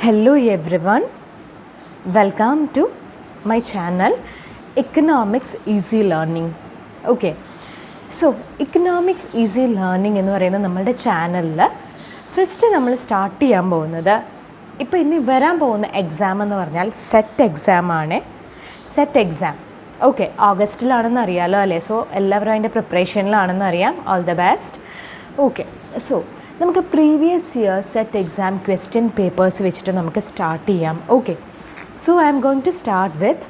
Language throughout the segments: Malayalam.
Hello everyone, welcome to my channel Economics Easy Learning. Okay, so Economics Easy Learning എന്ന് പറയുന്ന നമ്മുടെ ചാനലിൽ ഫസ്റ്റ് നമ്മൾ സ്റ്റാർട്ട് ചെയ്യാൻ പോകുന്നത് ഇപ്പോൾ ഇനി വരാൻ പോകുന്ന എക്സാം എന്ന് പറഞ്ഞാൽ സെറ്റ് എക്സാം ആണ്. സെറ്റ് എക്സാം ഓക്കെ, ഓഗസ്റ്റിലാണെന്ന് അറിയാമല്ലോ അല്ലേ? സോ എല്ലാവരും അതിൻ്റെ പ്രിപ്പറേഷനിലാണെന്ന് അറിയാം. All the best. Okay, so നമുക്ക് previous year set exam question papers വെച്ചിട്ട് നമുക്ക് സ്റ്റാർട്ട് ചെയ്യാം. Okay, so I am going to start with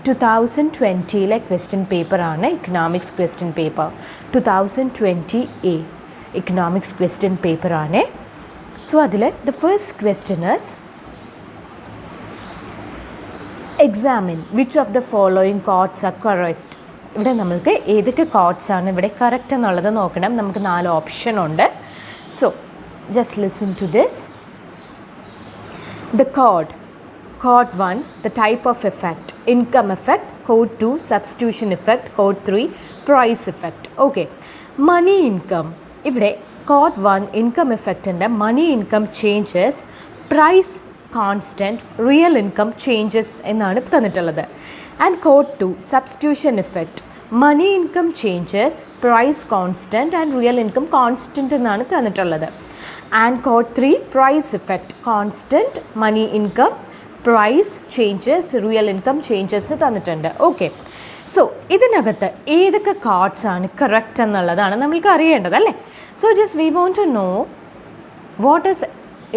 2020 question പേപ്പറാണ് economics question paper. 2020 economics question പേപ്പറാണ്. സോ അതിൽ the first question is examine which of the following codes are correct. ഇവിടെ നമ്മൾക്ക് ഏതൊക്കെ കോഡ്സാണ് ഇവിടെ കറക്റ്റ് എന്നുള്ളത് നോക്കണം. നമുക്ക് 4 ഓപ്ഷൻ ഉണ്ട്. So, just listen to this. The code 1, the type of effect, income effect. Code 2, substitution effect. Code 3, price effect. Okay, money income. ഇവിടെ code 1 income effect and money income changes, price constant, real income changes എന്നാണ് തന്നിട്ടുള്ളത്. And code 2, substitution effect. Money income changes, price constant and real income constant എന്നാണ് തന്നിട്ടുള്ളത്. And code 3 price effect, constant, money income, price changes, real income changes തന്നിട്ടുണ്ട്. ഓക്കെ, സോ ഇതിനകത്ത് ഏതൊക്കെ കോഡ്സാണ് കറക്റ്റ് എന്നുള്ളതാണ് നമ്മൾക്ക് അറിയേണ്ടത് അല്ലേ? So just we want to know what is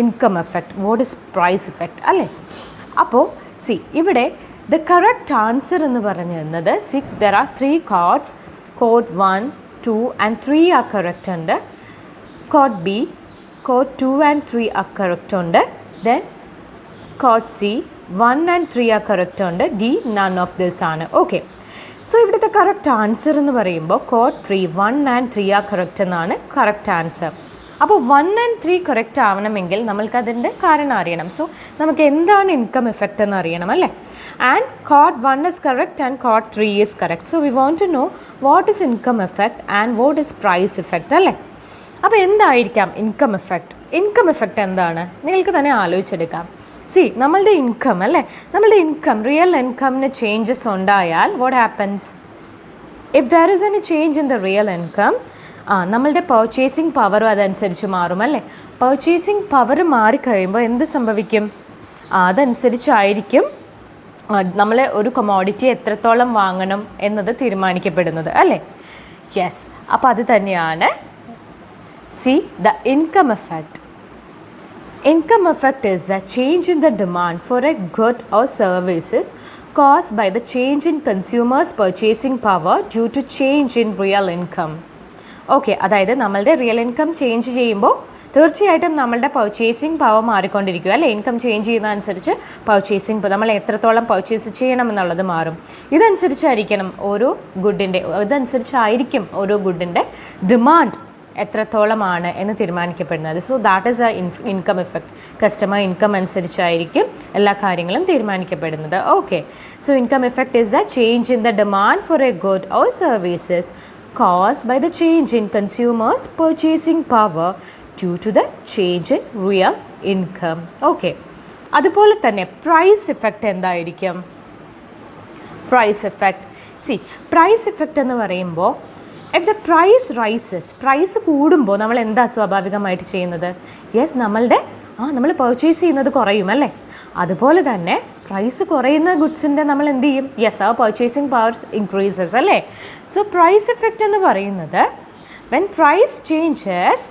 income effect, what is price effect അല്ലേ? അപ്പോൾ ഇവിടെ the correct answer എന്ന് പറഞ്ഞു തന്നത് there are 3 codes. Code 1, 2 and 3 are correct ഉണ്ട്. Code B, code 2 and 3 are correct ഉണ്ട്. Then code C, 1 and 3 are correct ഉണ്ട്. D, none of this ആണ്. ഓക്കെ, സോ ഇവിടുത്തെ കറക്റ്റ് ആൻസർ എന്ന് പറയുമ്പോൾ code 3, 1 and 3 are correct എന്നാണ് കറക്റ്റ് ആൻസർ. അപ്പോൾ 1 and 3 കറക്റ്റ് ആവണമെങ്കിൽ നമ്മൾക്കതിൻ്റെ കാരണം അറിയണം. സോ നമുക്ക് എന്താണ് ഇൻകം എഫക്റ്റ് എന്ന് അറിയണം അല്ലേ? And code 1 is correct and code 3 is correct. So we want to know what is income effect and what is price effect അല്ലേ? അപ്പോൾ എന്തായിരിക്കാം ഇൻകം എഫക്റ്റ്? ഇൻകം എഫക്റ്റ് എന്താണ് നിങ്ങൾക്ക് തന്നെ ആലോചിച്ചെടുക്കാം. നമ്മളുടെ ഇൻകം അല്ലേ, നമ്മളുടെ ഇൻകം, റിയൽ ഇൻകമിന് ചേഞ്ചസ് ഉണ്ടായാൽ what happens? If there is any change in the real income, നമ്മളുടെ പർച്ചേസിങ് പവറും അതനുസരിച്ച് മാറും അല്ലേ? പർച്ചേസിങ് പവർ മാറിക്കഴിയുമ്പോൾ എന്ത് സംഭവിക്കും? അതനുസരിച്ചായിരിക്കും നമ്മൾ ഒരു കൊമോഡിറ്റി എത്രത്തോളം വാങ്ങണം എന്നത് തീരുമാനിക്കപ്പെടുന്നത് അല്ലേ? യെസ്, അപ്പോൾ അത് തന്നെയാണ് the income effect. Income effect is the change in the demand for a good or services caused by the change in consumers' purchasing power due to change in real income. Okay, അതായത് നമ്മളുടെ റിയൽ ഇൻകം ചേഞ്ച് ചെയ്യുമ്പോൾ തീർച്ചയായിട്ടും നമ്മളുടെ പർച്ചേസിങ് പവർ മാറിക്കൊണ്ടിരിക്കും അല്ലേ? ഇൻകം ചേഞ്ച് ചെയ്യുന്നതനുസരിച്ച് പർച്ചേസിങ് നമ്മൾ എത്രത്തോളം പർച്ചേസ് ചെയ്യണം എന്നുള്ളത് മാറും. ഇതനുസരിച്ചായിരിക്കും ഓരോ ഗുഡിൻ്റെ ഡിമാൻഡ് എത്രത്തോളമാണ് എന്ന് തീരുമാനിക്കപ്പെടുന്നത്. So that is a income effect. Customer income അനുസരിച്ചായിരിക്കും എല്ലാ കാര്യങ്ങളും തീരുമാനിക്കപ്പെടുന്നത്. Okay, so income effect is a change in the demand for a good or services caused by the change in consumers' purchasing power due to the change in real income. Okay, അതുപോലെ തന്നെ പ്രൈസ് ഇഫക്റ്റ് എന്തായിരിക്കും? പ്രൈസ് ഇഫക്റ്റ് പ്രൈസ് ഇഫക്റ്റ് എന്ന് പറയുമ്പോൾ if the price rises, price കൂടുമ്പോൾ നമ്മൾ എന്താ സ്വാഭാവികമായിട്ട് ചെയ്യുന്നത്? യെസ്, നമ്മൾ പർച്ചേസ് ചെയ്യുന്നത് കുറയും അല്ലേ? അതുപോലെ തന്നെ പ്രൈസ് കുറയുന്ന ഗുഡ്സിൻ്റെ നമ്മൾ എന്ത് ചെയ്യും? യെസ്, ആ പർച്ചേസിങ് പവർ ഇൻക്രീസസ് അല്ലേ? സോ പ്രൈസ് ഇഫക്റ്റ് എന്ന് പറയുന്നത് when price changes,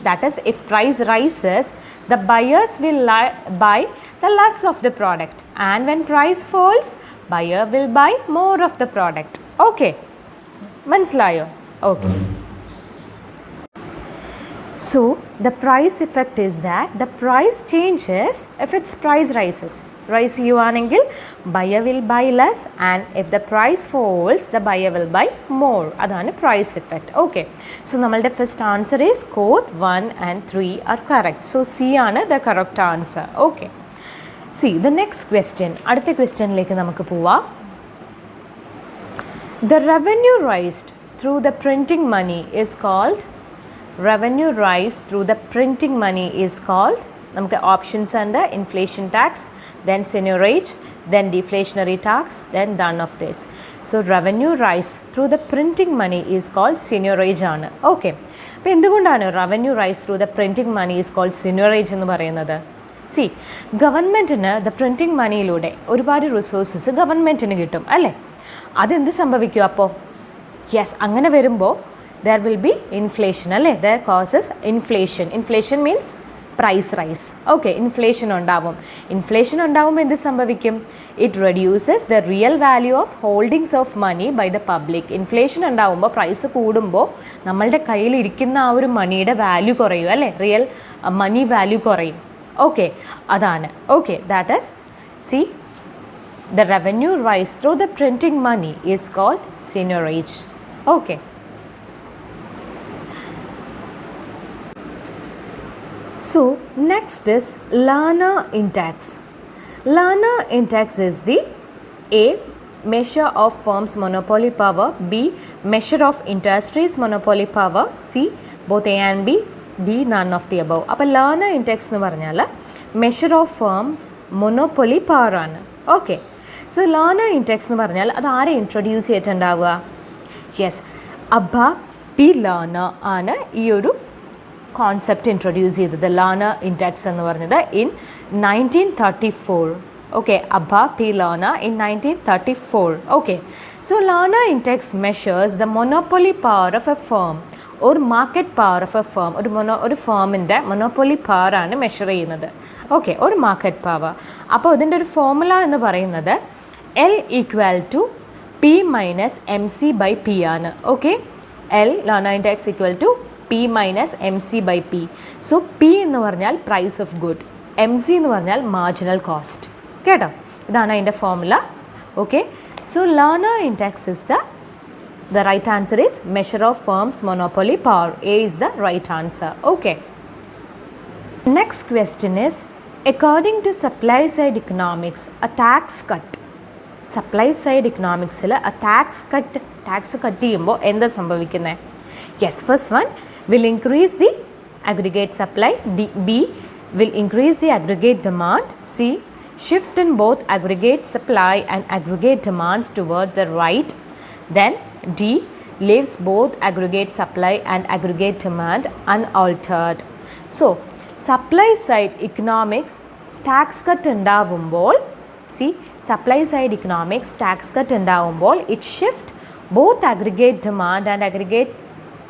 that is if price rises the buyers will buy the less of the product and when price falls buyer will buy more of the product. Okay, മനസ്സിലായോ? Okay, so the price effect is that the price changes if its price rises. Rise ചെയ്യുവാണെങ്കിൽ buyer will buy less, and if the price falls the buyer will buy more. അതാണ് price effect. Okay, so നമ്മളുടെ first answer is code 1 and 3 are correct. So C ആണ് the correct answer. Okay, the next question, അടുത്ത ക്വസ്റ്റ്യനിലേക്ക് നമുക്ക് പോവാം. The revenue raised through the printing money is called revenue rise through the printing money is called, നമുക്ക് ഓപ്ഷൻസ് ഉണ്ട്. Inflation tax, then seigniorage, then deflationary tax, then none of this. So revenue rise through the printing money is called seigniorage ആണ്. ഓക്കെ, അപ്പോൾ എന്തുകൊണ്ടാണ് revenue rise through the printing money is called seigniorage എന്ന് പറയുന്നത്? സി, ഗവൺമെൻറ്റിന് ദ പ്രിൻറ്റിംഗ് മണിയിലൂടെ ഒരുപാട് റിസോഴ്സസ് ഗവൺമെൻറ്റിന് കിട്ടും അല്ലേ? അതെന്ത് സംഭവിക്കും അപ്പോൾ? യെസ്, അങ്ങനെ വരുമ്പോൾ there will be inflation അല്ലേ? there causes inflation means price rise. Okay, inflation ഉണ്ടാവും. ഇൻഫ്ലേഷൻ ഉണ്ടാവുമ്പോൾ എന്ത് സംഭവിക്കും? It reduces the real value of holdings of money by the public. Inflation ഉണ്ടാവുമ്പോൾ, പ്രൈസ് കൂടുമ്പോൾ നമ്മളുടെ കയ്യിലിരിക്കുന്ന ആ ഒരു മണിയുടെ വാല്യൂ കുറയും അല്ലേ? റിയൽ മണി വാല്യൂ കുറയും. ഓക്കെ, അതാണ്. Okay, that is C the revenue rise through the printing money is called seigniorage. Okay. So next is Lana index. Lana index is the A, measure of firms monopoly power, B, measure of industries monopoly power, C, both A and B, D, none of the above. അപ്പോൾ Lana index എന്ന് പറഞ്ഞാൽ measure of firms monopoly power ആണ്. ഓക്കെ, സോ ലാന ഇൻഡെക്സ് എന്ന് പറഞ്ഞാൽ അത് ആരെ ഇൻട്രൊഡ്യൂസ് ചെയ്തിട്ടുണ്ടാവുക? യെസ്, അബ്ബ പി ലാന ആണ് ഈ ഒരു കോൺസെപ്റ്റ് ഇൻട്രൊഡ്യൂസ് ചെയ്തത്. ലാന ഇൻഡെക്സ് എന്ന് പറഞ്ഞത് in 1934. Okay, Abba P Lerner in 1934. Okay, so Lerner index measures the monopoly power of a firm or market power of a firm. ഒരു ഫേമിൻ്റെ മൊനോപ്പൊളി പവറാണ് മെഷർ ചെയ്യുന്നത്. ഓക്കെ, ഒരു മാർക്കറ്റ് പവർ. അപ്പോൾ ഇതിൻ്റെ ഒരു ഫോർമുല എന്ന് പറയുന്നത് L = P - MC by P ആണ്. Okay, L Lana index = P - MC by P. So P എന്ന് പറഞ്ഞാൽ പ്രൈസ് ഓഫ് ഗുഡ്, MC എന്ന് പറഞ്ഞാൽ മാർജിനൽ കോസ്റ്റ്. കേട്ടോ, ഇതാണ് അതിൻ്റെ formula. Okay, so Lerner index is the right answer is measure of firms monopoly power. A is the right answer. Okay. Next question is, according to supply side economics, a tax cut. Supply side economics il a tax cut ചെയ്യുമ്പോൾ എന്താ സംഭവിക്കുന്നത്? Yes, first one will increase the aggregate supply. B will increase the aggregate demand. C, shift in both aggregate supply and aggregate demands toward the right. Then D, leaves both aggregate supply and aggregate demand unaltered. So supply side economics tax cut ഉണ്ടാവുമ്പോൾ, see, supply side economics tax cut ഉണ്ടാവുമ്പോൾ it shift both aggregate demand and aggregate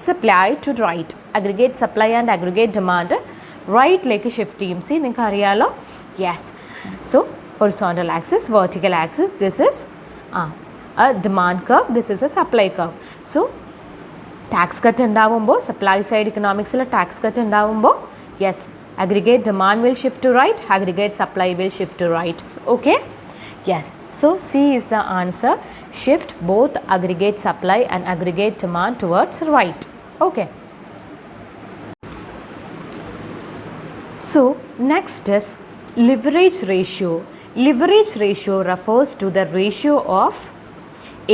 supply to right. aggregate supply and aggregate demand right lake shift ചെയ്യും. See, നിങ്ങൾക്ക് അറിയാലോ. Yes, so horizontal axis, vertical axis, this is a demand curve, this is a supply curve. So tax cut ഉണ്ടാവുമ്പോൾ, supply side economicsൽ tax cut ഉണ്ടാവുമ്പോൾ, yes, aggregate demand will shift to right, aggregate supply will shift to right. Okay, yes, so C is the answer. Shift both aggregate supply and aggregate demand towards right. Okay, so next is leverage ratio. Leverage ratio refers to the ratio of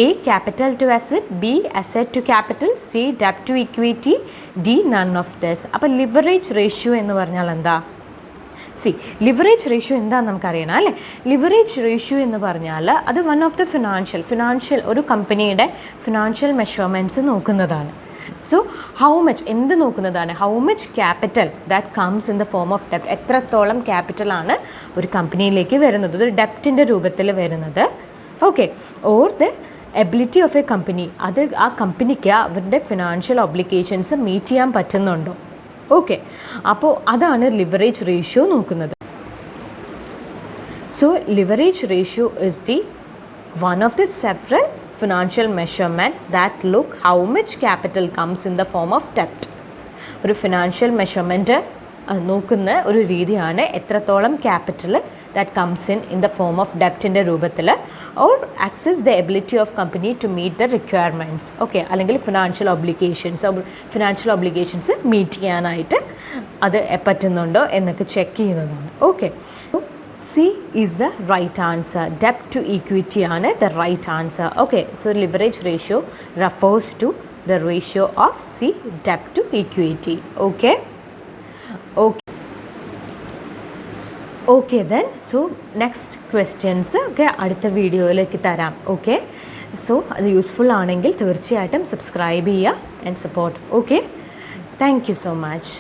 A, capital to asset, B, asset to capital, C, debt to equity, D, none of this. അപ്പോൾ ലിവറേജ് റേഷ്യോ എന്ന് പറഞ്ഞാൽ എന്താ? സി, ലിവറേജ് റേഷ്യോ എന്താണെന്ന് നമുക്കറിയണം അല്ലേ? ലിവറേജ് റേഷ്യോ എന്ന് പറഞ്ഞാൽ അത് വൺ ഓഫ് ദ ഫിനാൻഷ്യൽ ഒരു കമ്പനിയുടെ ഫിനാൻഷ്യൽ മെഷർമെൻറ്റ്സ് നോക്കുന്നതാണ്. സോ ഹൗ മച്ച് എന്ത് നോക്കുന്നതാണ്? How much capital that comes in the form of ഡെപ്റ്റ്. എത്രത്തോളം ക്യാപിറ്റലാണ് ഒരു കമ്പനിയിലേക്ക് വരുന്നത്, ഒരു ഡെപ്റ്റിൻ്റെ രൂപത്തിൽ വരുന്നത്. Okay, or the ability of a company, അത് ആ കമ്പനിക്ക് അവരുടെ ഫിനാൻഷ്യൽ ഒബ്ലിഗേഷൻസ് മീറ്റ് ചെയ്യാൻ പറ്റുന്നുണ്ടോ? ഓക്കെ, അപ്പോൾ അതാണ് ലിവറേജ് റേഷ്യോ നോക്കുന്നത്. So leverage ratio is the one of the several financial measurement that look how much capital comes in the form of ഡെപ്റ്റ്. ഒരു ഫിനാൻഷ്യൽ മെഷർമെൻറ്റ് നോക്കുന്ന ഒരു രീതിയാണ് എത്രത്തോളം capital that comes in the form of debt in the രൂപത്തിൽ, or access the ability of company to meet the requirements. Okay, അല്ലെങ്കിൽ financial obligations meet ചെയ്യാനായിട്ട് അത് പറ്റുന്നുണ്ടോ എന്നൊക്കെ ചെക്ക് ചെയ്യുന്നതാണ്. Okay, C is the right answer. Debt to equity ആണ് the right answer. Okay, so leverage ratio refers to the ratio of C, debt to equity. Okay. Okay. Okay then so next questions ഒക്കെ അടുത്ത വീഡിയോയിലേക്ക് തരാം. ഓക്കെ, സോ അത് യൂസ്ഫുൾ ആണെങ്കിൽ തീർച്ചയായിട്ടും സബ്സ്ക്രൈബ് ചെയ്യുക and support. Okay, thank you so much.